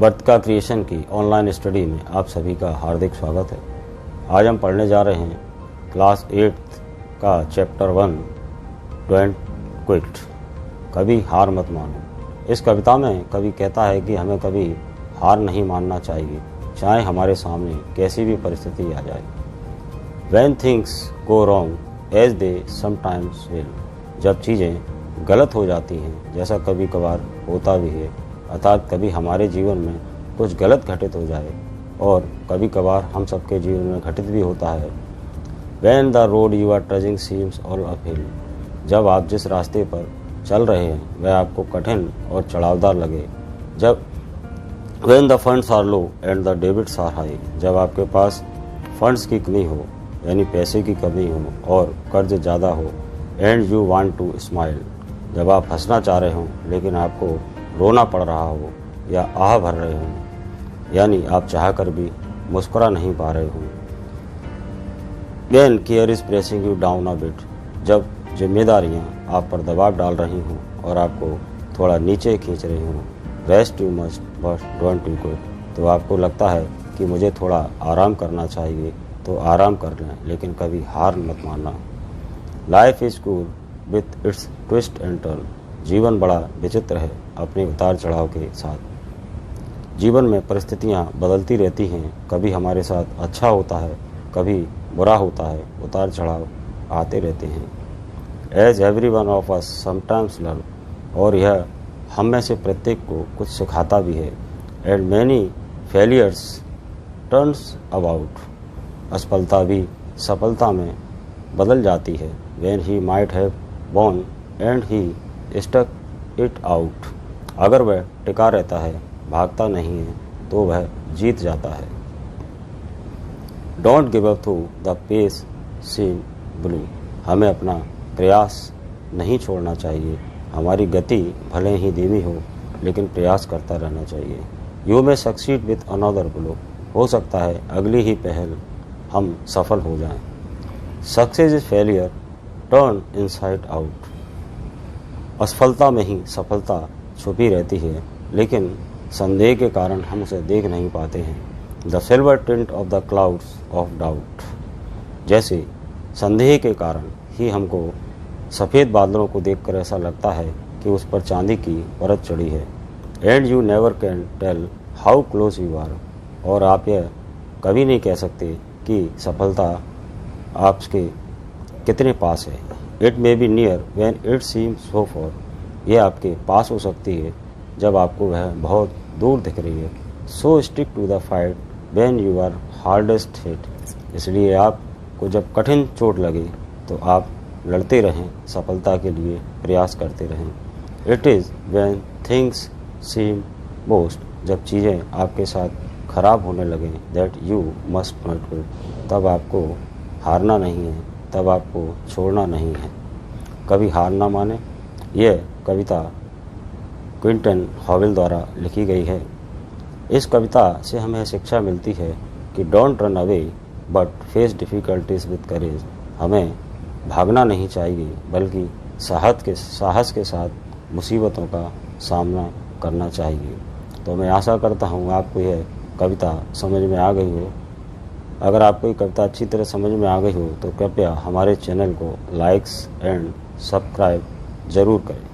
Birth का creation की online study में आप सभी का हार्दिक स्वागत है। आज हम पढ़ने जा रहे हैं क्लास 8 का चैप्टर 1 डोंट क्विट, कभी हार मत मानो। इस कविता में कवि कहता है कि हमें कभी हार नहीं मानना चाहिए, चाहे हमारे सामने कैसी भी परिस्थिति आ जाए। When things go wrong as they sometimes will, जब चीज़ें गलत हो जाती हैं जैसा कभी कभार होता भी है, अर्थात कभी हमारे जीवन में कुछ गलत घटित हो जाए और कभी कभार हम सबके जीवन में घटित भी होता है। When the road you are trudging seems all uphill, जब आप जिस रास्ते पर चल रहे हैं वह आपको कठिन और चढ़ावदार लगे। जब When the funds are low and the debits are high, जब आपके पास फंड्स की कमी हो यानी पैसे की कमी हो और कर्ज ज़्यादा हो। And you want to smile, जब आप हंसना चाह रहे हो लेकिन आपको रोना पड़ रहा हो या आह भर रहे हो यानी आप चाह कर भी मुस्कुरा नहीं पा रहे हो। When care is pressing you down a bit, जब जिम्मेदारियां आप पर दबाव डाल रही हों और आपको थोड़ा नीचे खींच रही हों। Rest you must but don't you quit, तो आपको लगता है कि मुझे थोड़ा आराम करना चाहिए तो आराम कर लें, लेकिन कभी हार मत मानना। Life is cool with its twist and turn, जीवन बड़ा विचित्र है अपने उतार चढ़ाव के साथ। जीवन में परिस्थितियां बदलती रहती हैं, कभी हमारे साथ अच्छा होता है, कभी बुरा होता है, उतार चढ़ाव आते रहते हैं। As every one of us sometimes learn, और यह हम में से प्रत्येक को कुछ सिखाता भी है। And many failures turns about, असफलता भी सफलता में बदल जाती है। When he might have won and he stuck it out, अगर वह टिका रहता है, भागता नहीं है, तो वह जीत जाता है। Don't give up through the pace seem blue, हमें अपना प्रयास नहीं छोड़ना चाहिए। हमारी गति भले ही धीमी हो लेकिन प्रयास करता रहना चाहिए। You may succeed with another blow, हो सकता है अगली ही पहल हम सफल हो जाएं। Success is failure turn inside out, असफलता में ही सफलता छुपी रहती है, लेकिन संदेह के कारण हम उसे देख नहीं पाते हैं। The silver tint of the clouds of doubt, जैसे संदेह के कारण ही हमको सफ़ेद बादलों को देखकर ऐसा लगता है कि उस पर चांदी की परत चढ़ी है। And you never can tell how close you are, और आप यह कभी नहीं कह सकते कि सफलता आपके कितने पास है। It may be near when it seems so for, यह आपके पास हो सकती है जब आपको वह बहुत दूर दिख रही है। So stick to the fight when you are hardest hit, इसलिए आपको जब कठिन चोट लगे तो आप लड़ते रहें, सफलता के लिए प्रयास करते रहें। It is when things seam most, जब चीज़ें आपके साथ खराब होने लगें, that you must not quit, तब आपको हारना नहीं है, तब आपको छोड़ना नहीं है। कभी हार ना माने, यह कविता क्विंटन हॉवेल द्वारा लिखी गई है। इस कविता से हमें शिक्षा मिलती है कि don't run away but face difficulties with courage, हमें भागना नहीं चाहिए बल्कि साहस के साथ मुसीबतों का सामना करना चाहिए। तो मैं आशा करता हूँ आपको यह कविता समझ में आ गई हो। अगर आपको ये कविता अच्छी तरह समझ में आ गई हो तो कृपया हमारे चैनल को लाइक्स एंड सब्सक्राइब ज़रूर करें।